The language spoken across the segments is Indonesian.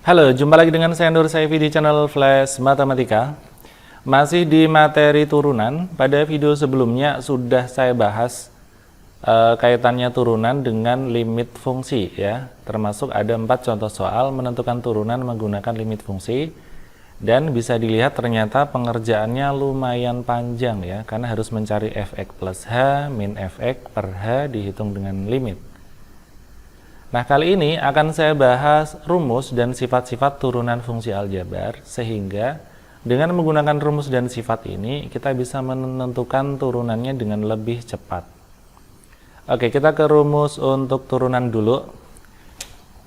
Halo, jumpa lagi dengan saya Nur Saifi di channel Flash Matematika. Masih di materi turunan. Pada video sebelumnya sudah saya bahas kaitannya turunan dengan limit fungsi ya. Termasuk ada 4 contoh soal menentukan turunan menggunakan limit fungsi. Dan bisa dilihat ternyata pengerjaannya lumayan panjang ya, karena harus mencari fx plus h min fx per h dihitung dengan limit. Nah, kali ini akan saya bahas rumus dan sifat-sifat turunan fungsi aljabar, sehingga dengan menggunakan rumus dan sifat ini kita bisa menentukan turunannya dengan lebih cepat. Oke, kita ke rumus untuk turunan dulu.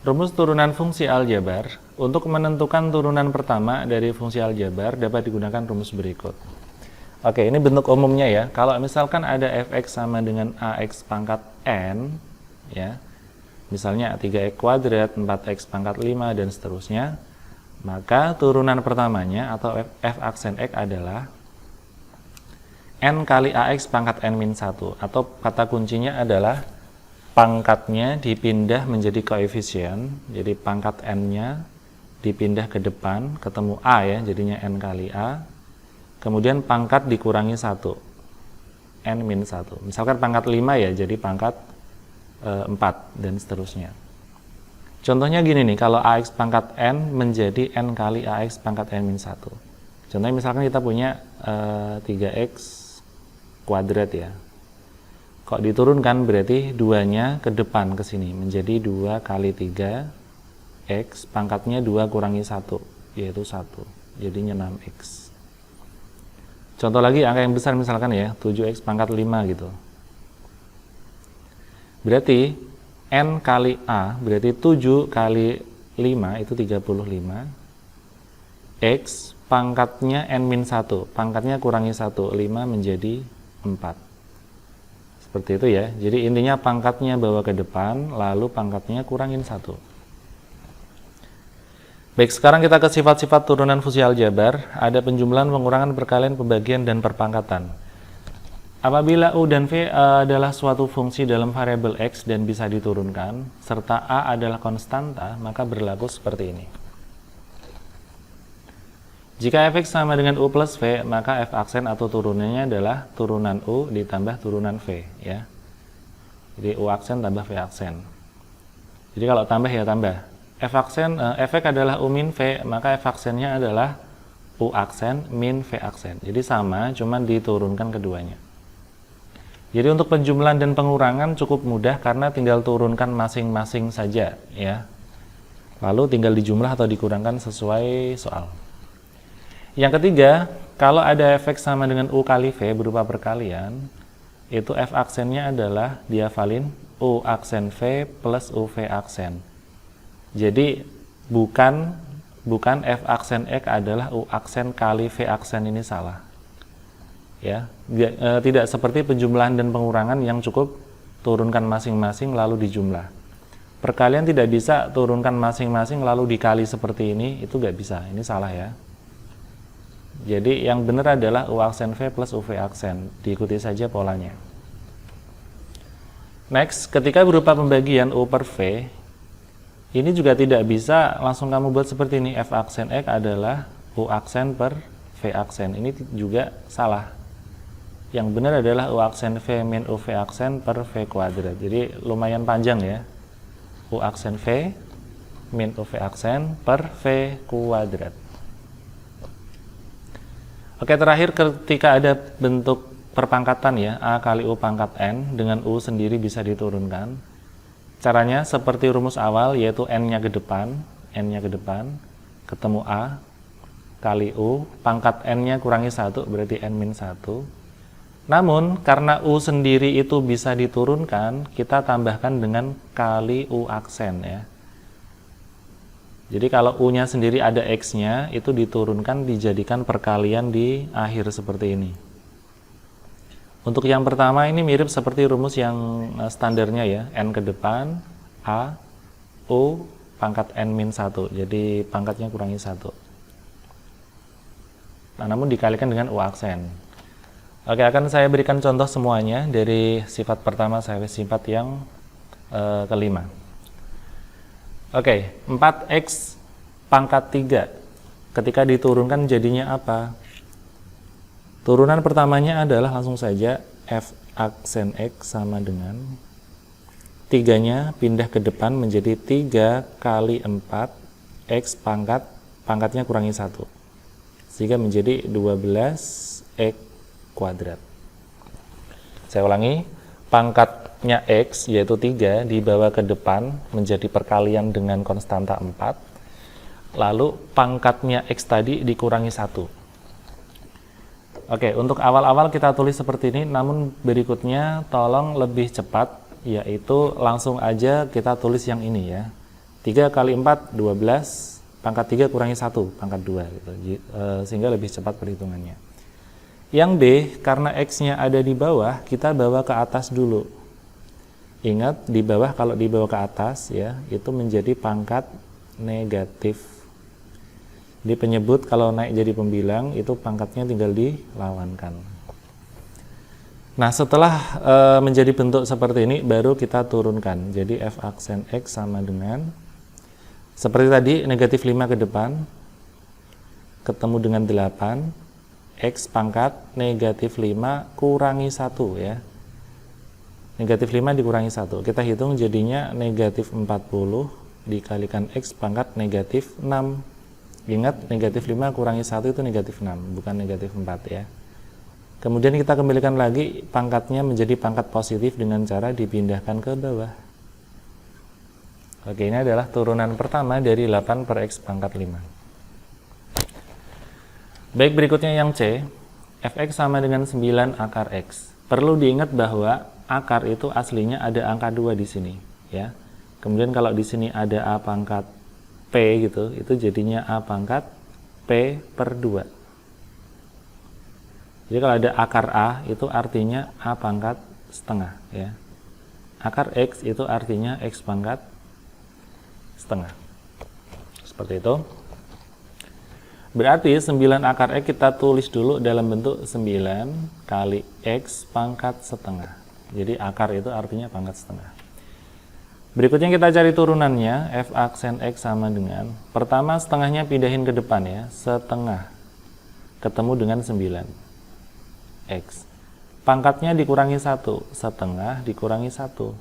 Rumus turunan fungsi aljabar, untuk menentukan turunan pertama dari fungsi aljabar dapat digunakan rumus berikut. Oke, ini bentuk umumnya ya. Kalau misalkan ada fx sama dengan ax pangkat n ya, misalnya 3x kuadrat, 4x pangkat 5, dan seterusnya, maka turunan pertamanya atau f aksen x adalah n kali ax pangkat n-1, atau kata kuncinya adalah pangkatnya dipindah menjadi koefisien, jadi pangkat n-nya dipindah ke depan, ketemu a ya, jadinya n kali a, kemudian pangkat dikurangi 1, n-1. Misalkan pangkat 5 ya, jadi pangkat 4 dan seterusnya. Contohnya gini nih, kalau ax pangkat n menjadi n kali ax pangkat n-1. Contohnya misalkan kita punya 3x kuadrat ya. Kok diturunkan berarti 2-nya ke depan ke sini menjadi 2 kali 3x pangkatnya 2 kurangi 1 yaitu 1. Jadinya 6x. Contoh lagi angka yang besar misalkan ya, 7x pangkat 5 gitu. Berarti n kali a berarti 7 kali 5 itu 35. X pangkatnya n-1, pangkatnya kurangi 1, 5 menjadi 4. Seperti itu ya. Jadi intinya pangkatnya bawa ke depan, lalu pangkatnya kurangin 1. Baik, sekarang kita ke sifat-sifat turunan fungsi aljabar. Ada penjumlahan, pengurangan, perkalian, pembagian, dan perpangkatan. Apabila U dan V adalah suatu fungsi dalam variabel X dan bisa diturunkan, serta A adalah konstanta, maka berlaku seperti ini. Jika fx sama dengan U plus V, maka f aksen atau turunannya adalah turunan U ditambah turunan V. Ya. Jadi U aksen tambah V aksen. Jadi kalau tambah ya tambah. F aksen, fx adalah U min V, maka f aksennya adalah U aksen min V aksen. Jadi sama, cuman diturunkan keduanya. Jadi untuk penjumlahan dan pengurangan cukup mudah karena tinggal turunkan masing-masing saja ya. Lalu tinggal dijumlah atau dikurangkan sesuai soal. Yang ketiga, kalau ada fx sama dengan U kali V berupa perkalian, itu f aksennya adalah diafalin U aksen V plus UV aksen. Jadi bukan f aksen X adalah U aksen kali V aksen, ini salah. Ya, tidak seperti penjumlahan dan pengurangan yang cukup turunkan masing-masing lalu dijumlah. Perkalian tidak bisa turunkan masing-masing lalu dikali seperti ini, itu nggak bisa, ini salah ya. Jadi yang benar adalah U aksen V plus UV aksen, diikuti saja polanya. Next, ketika berupa pembagian U per V, ini juga tidak bisa langsung kamu buat seperti ini, F aksen X adalah U aksen per V aksen, ini juga salah. Yang benar adalah U aksen V min UV aksen per V kuadrat. Jadi lumayan panjang ya. U aksen V min UV aksen per V kuadrat. Oke, terakhir ketika ada bentuk perpangkatan ya, A kali U pangkat N dengan U sendiri bisa diturunkan. Caranya seperti rumus awal, yaitu N-nya ke depan, ketemu A kali U, pangkat N-nya kurangi 1, berarti N-1. Namun, karena U sendiri itu bisa diturunkan, kita tambahkan dengan kali U aksen ya. Jadi kalau U-nya sendiri ada X-nya, itu diturunkan, dijadikan perkalian di akhir seperti ini. Untuk yang pertama ini mirip seperti rumus yang standarnya ya, N ke depan, A, U, pangkat N-1, jadi pangkatnya kurangi 1. Nah, namun dikalikan dengan U aksen. Oke, akan saya berikan contoh semuanya dari sifat pertama sampai sifat yang kelima. Oke, 4x pangkat 3 ketika diturunkan jadinya apa? Turunan pertamanya adalah langsung saja f aksen x sama dengan 3-nya pindah ke depan menjadi 3 kali 4 x pangkatnya kurangi 1, sehingga menjadi 12x kuadrat. Saya ulangi, pangkatnya x yaitu 3 dibawa ke depan menjadi perkalian dengan konstanta 4, lalu pangkatnya x tadi dikurangi 1. Oke, untuk awal-awal kita tulis seperti ini, namun berikutnya tolong lebih cepat, yaitu langsung aja kita tulis yang ini ya. 3 kali 4, 12, pangkat 3 kurangi 1, pangkat 2 gitu. Sehingga lebih cepat perhitungannya. Yang B, karena x-nya ada di bawah, kita bawa ke atas dulu. Ingat, di bawah kalau dibawa ke atas ya, itu menjadi pangkat negatif. Di penyebut kalau naik jadi pembilang, itu pangkatnya tinggal dilawankan. Nah, setelah menjadi bentuk seperti ini, baru kita turunkan. Jadi f aksen x sama dengan, seperti tadi, negatif 5 ke depan, ketemu dengan 8, x pangkat negatif 5 kurangi 1 ya. Negatif 5 dikurangi 1. Kita hitung jadinya negatif 40 dikalikan x pangkat negatif 6. Ingat, negatif 5 kurangi 1 itu negatif 6, bukan negatif 4 ya. Kemudian kita kembalikan lagi pangkatnya menjadi pangkat positif dengan cara dipindahkan ke bawah. Oke, ini adalah turunan pertama dari 8 per x pangkat 5. Baik, berikutnya yang C, fx sama dengan 9 akar x. Perlu diingat bahwa akar itu aslinya ada angka 2 di sini, ya. Kemudian kalau di sini ada a pangkat p gitu, itu jadinya a pangkat p per 2. Jadi kalau ada akar a, itu artinya a pangkat setengah, ya. Akar x itu artinya x pangkat setengah. Seperti itu. Berarti 9 akar x kita tulis dulu dalam bentuk 9 kali x pangkat setengah. Jadi akar itu artinya pangkat setengah. Berikutnya kita cari turunannya, f aksen x sama dengan, pertama setengahnya pindahin ke depan ya, setengah, ketemu dengan 9 x. Pangkatnya dikurangi 1, setengah dikurangi 1.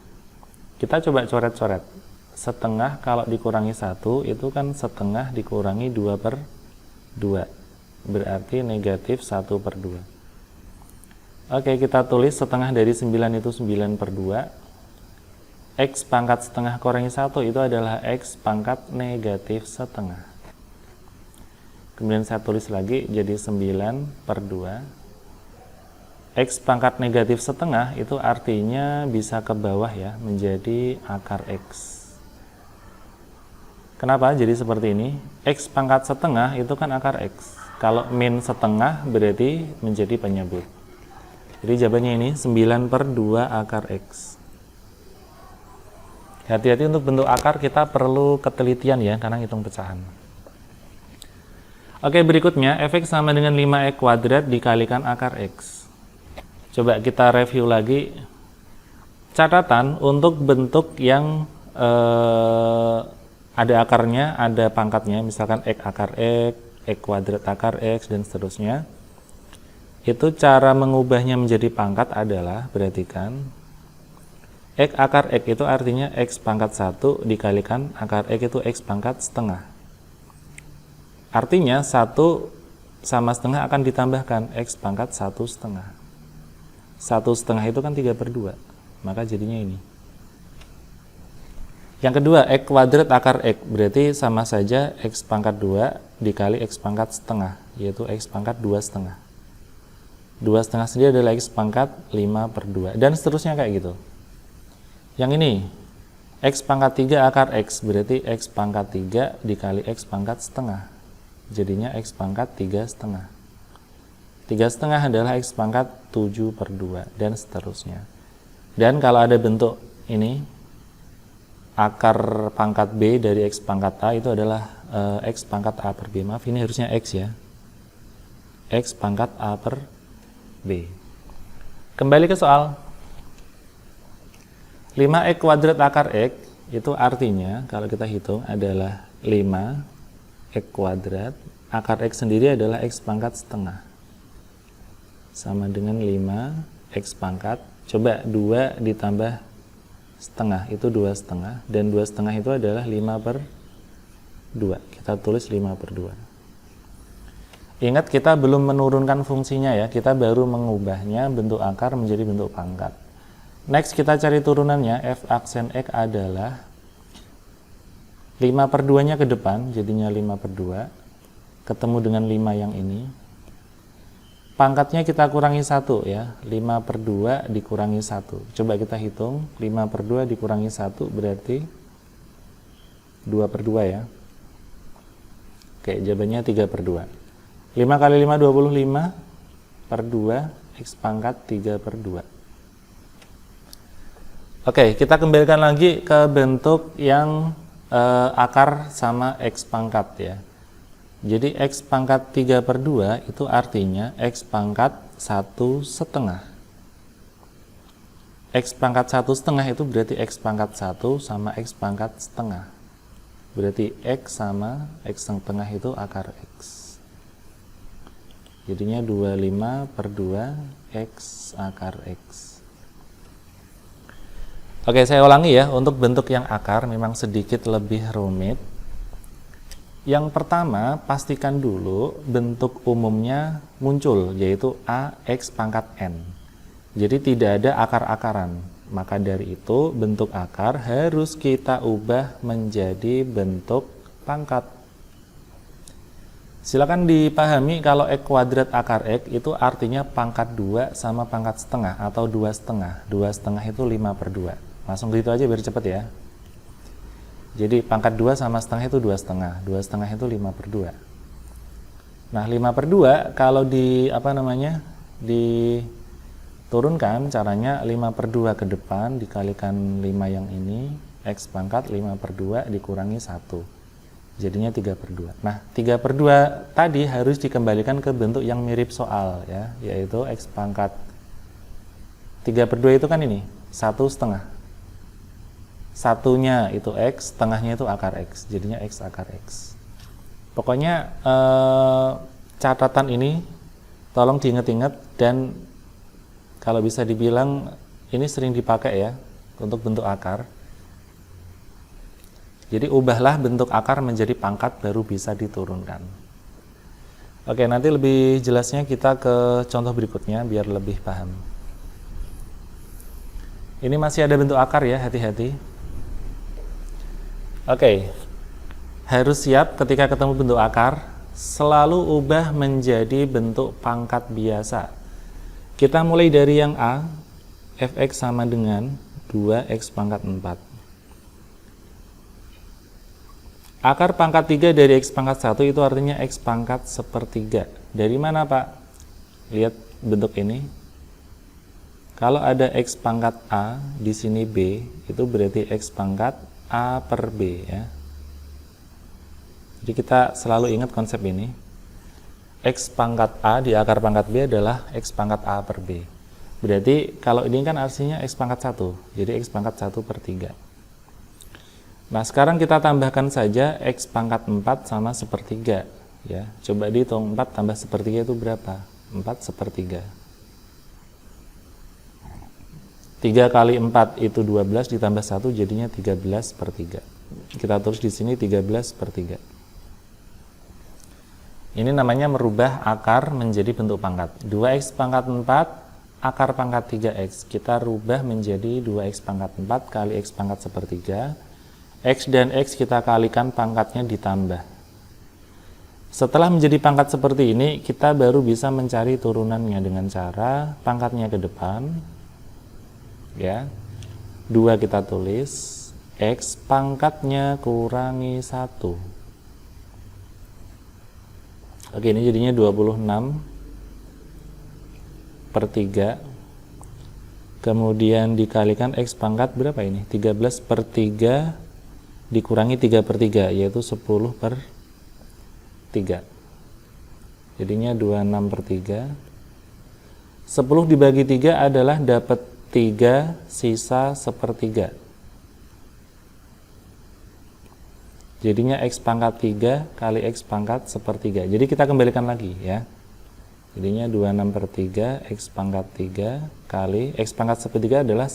Kita coba coret-coret. Setengah kalau dikurangi 1 itu kan setengah dikurangi 2 per 2, berarti negatif 1 per 2. Oke, kita tulis setengah dari 9 itu 9 per 2. X pangkat setengah kurangi 1 itu adalah X pangkat negatif setengah. Kemudian saya tulis lagi jadi 9 per 2. X pangkat negatif setengah itu artinya bisa ke bawah ya, menjadi akar X. Kenapa jadi seperti ini? X pangkat setengah itu kan akar X. Kalau min setengah berarti menjadi penyebut. Jadi jawabannya ini 9 per 2 akar X. Hati-hati untuk bentuk akar kita perlu ketelitian ya, karena hitung pecahan. Oke, berikutnya fx sama dengan 5x kuadrat dikalikan akar X. Coba kita review lagi. Catatan untuk bentuk yang ada akarnya, ada pangkatnya, misalkan x akar x kuadrat akar x, dan seterusnya. Itu cara mengubahnya menjadi pangkat adalah, perhatikan, x akar x itu artinya x pangkat 1 dikalikan akar x itu x pangkat setengah. Artinya 1 sama setengah akan ditambahkan x pangkat 1 setengah. 1 setengah itu kan 3 per 2, maka jadinya ini. Yang kedua, x kuadrat akar x, berarti sama saja x pangkat 2 dikali x pangkat setengah, yaitu x pangkat 2 setengah. 2 setengah sendiri adalah x pangkat 5 per 2, dan seterusnya kayak gitu. Yang ini, x pangkat 3 akar x, berarti x pangkat 3 dikali x pangkat setengah, jadinya x pangkat 3 setengah. 3 setengah adalah x pangkat 7 per 2, dan seterusnya. Dan kalau ada bentuk ini, akar pangkat B dari X pangkat A itu adalah X pangkat A per B. Maaf, ini harusnya X ya. X pangkat A per B. Kembali ke soal. 5x kuadrat akar x itu artinya kalau kita hitung adalah 5x kuadrat, akar x sendiri adalah x pangkat setengah. Sama dengan 5x pangkat, coba 2 ditambah setengah, itu 2 setengah, dan 2 setengah itu adalah 5/2. Kita tulis 5/2. Ingat, kita belum menurunkan fungsinya ya, kita baru mengubahnya bentuk akar menjadi bentuk pangkat. Next, kita cari turunannya. F aksen X adalah 5/2 nya ke depan, jadinya 5/2, ketemu dengan 5 yang ini. Pangkatnya kita kurangi 1 ya, 5/2 dikurangi 1. Coba kita hitung, 5/2 dikurangi 1 berarti 2/2 ya. Oke, jawabannya 3/2. 5 kali 5, 25/2, x pangkat 3/2. Oke, kita kembalikan lagi ke bentuk yang akar sama x pangkat ya. Jadi x pangkat 3/2 itu artinya x pangkat 1/2. X pangkat 1/2 itu berarti x pangkat 1 sama x pangkat setengah. Berarti x sama x setengah itu akar x. Jadinya 25/2 x akar x. Oke, saya ulangi ya, untuk bentuk yang akar memang sedikit lebih rumit. Yang pertama, pastikan dulu bentuk umumnya muncul, yaitu ax pangkat n. Jadi tidak ada akar-akaran. Maka dari itu, bentuk akar harus kita ubah menjadi bentuk pangkat. Silakan dipahami kalau x kuadrat akar x itu artinya pangkat 2 sama pangkat setengah atau 2 setengah. 2 setengah itu 5/2. Langsung gitu aja biar cepet ya. Jadi pangkat 2 sama setengah itu 2 setengah. 2 setengah itu 5/2. Nah, 5/2 kalau diturunkan caranya 5/2 ke depan dikalikan 5 yang ini, x pangkat 5/2 dikurangi 1. Jadinya 3/2. Nah, 3/2 tadi harus dikembalikan ke bentuk yang mirip soal ya, yaitu x pangkat 3/2 itu kan ini 1/2. Satunya itu x, setengahnya itu akar x, jadinya x akar x. Pokoknya catatan ini tolong diingat-ingat, dan kalau bisa dibilang ini sering dipakai ya untuk bentuk akar. Jadi ubahlah bentuk akar menjadi pangkat baru bisa diturunkan. Oke, nanti lebih jelasnya kita ke contoh berikutnya biar lebih paham. Ini masih ada bentuk akar ya, hati-hati. Oke, harus siap ketika ketemu bentuk akar, selalu ubah menjadi bentuk pangkat biasa. Kita mulai dari yang A, fx sama dengan 2x pangkat 4. Akar pangkat 3 dari x pangkat 1 itu artinya x pangkat 1/3. Dari mana Pak? Lihat bentuk ini. Kalau ada x pangkat A, di sini B, itu berarti x pangkat A/B ya. Jadi kita selalu ingat konsep ini. X pangkat A di akar pangkat B adalah x pangkat A/B. Berarti kalau ini kan artinya x pangkat 1. Jadi x pangkat 1/3. Nah, sekarang kita tambahkan saja x pangkat 4 sama 1/3 ya. Coba dihitung 4 tambah 1/3 itu berapa? 4/3. 3 kali 4 itu 12 ditambah 1 jadinya 13/3. Kita tulis di sini 13/3. Ini namanya merubah akar menjadi bentuk pangkat. 2x pangkat 4 akar pangkat 3x. Kita rubah menjadi 2x pangkat 4 kali x pangkat 1/3. X dan X kita kalikan, pangkatnya ditambah. Setelah menjadi pangkat seperti ini, kita baru bisa mencari turunannya dengan cara pangkatnya ke depan. Ya, 2 kita tulis, X pangkatnya kurangi 1. Oke, ini jadinya 26/3. Kemudian dikalikan X pangkat berapa ini? 13/3 dikurangi 3/3, yaitu 10/3. Jadinya 26/3. 10 dibagi 3 adalah dapat 3 sisa sepertiga. Jadinya X pangkat 3 kali X pangkat sepertiga. Jadi kita kembalikan lagi ya. Jadinya 26/3 X pangkat 3 kali X pangkat sepertiga adalah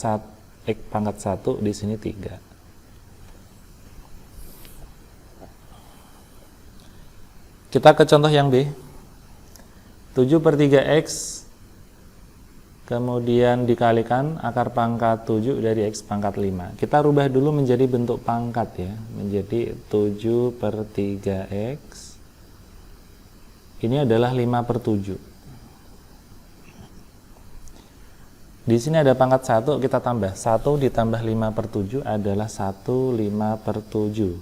X pangkat 1, di sini 3. Kita ke contoh yang B. 7/3X kemudian dikalikan akar pangkat 7 dari X pangkat 5. Kita rubah dulu menjadi bentuk pangkat ya, menjadi 7/3X. Ini adalah 5/7. Di sini ada pangkat 1, kita tambah. 1 ditambah 5/7 adalah 1/5/7.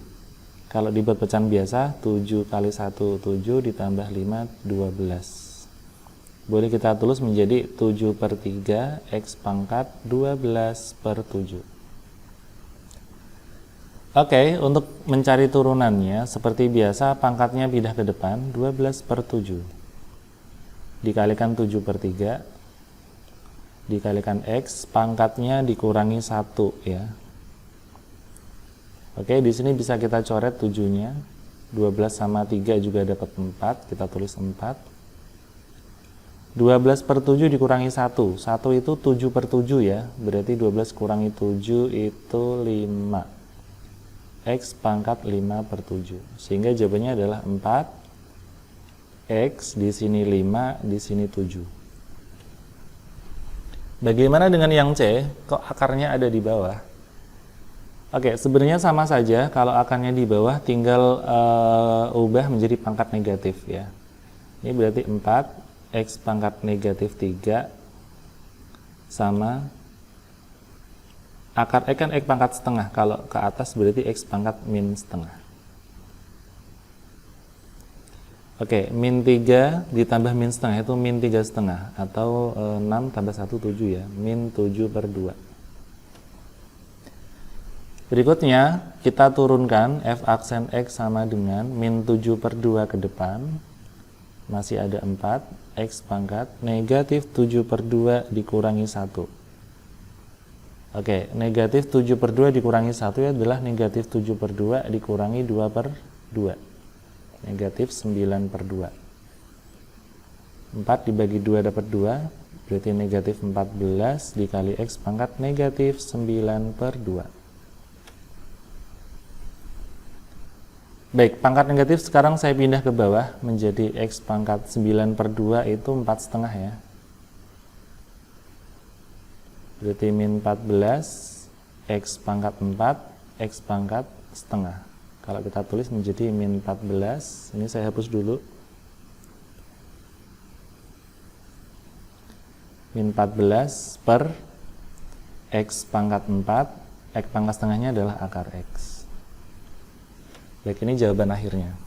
Kalau dibuat pecahan biasa, 7 kali 1, 7 ditambah 5, 12. Boleh kita tulis menjadi 7/3 X pangkat 12/7. Oke, untuk mencari turunannya, seperti biasa pangkatnya pindah ke depan, 12/7. Dikalikan 7/3, dikalikan X, pangkatnya dikurangi 1 ya. Oke, di sini bisa kita coret 7-nya. 12 sama 3 juga dapat 4, kita tulis 4. 12/7 dikurangi 1. 1 itu 7/7 ya. Berarti 12 kurangi 7 itu 5. X pangkat 5/7. Sehingga jawabannya adalah 4. X di sini 5, di sini 7. Bagaimana dengan yang C? Kok akarnya ada di bawah? Oke, sebenarnya sama saja. Kalau akarnya di bawah tinggal ubah menjadi pangkat negatif ya. Ini berarti 4 X pangkat negatif 3 sama akar X kan X pangkat setengah, kalau ke atas berarti X pangkat min setengah. Oke, min 3 ditambah min setengah itu min 3,5 atau 6 tambah 1, 7 ya, min 7/2. Berikutnya kita turunkan F aksen X sama dengan min 7/2 ke depan, masih ada 4 X pangkat negatif 7/2 dikurangi 1. Oke, negatif 7/2 dikurangi 1 adalah negatif 7/2 dikurangi 2/2. Negatif 9/2. 4 dibagi 2 dapat 2, berarti negatif 14 dikali X pangkat negatif 9/2. Baik, pangkat negatif sekarang saya pindah ke bawah menjadi X pangkat 9/2 itu 4,5 ya. Berarti min 14 X pangkat 4 X pangkat setengah. Kalau kita tulis menjadi min 14, ini saya hapus dulu. Min 14 per X pangkat 4, X pangkat setengahnya adalah akar X. Baik, ini jawaban akhirnya.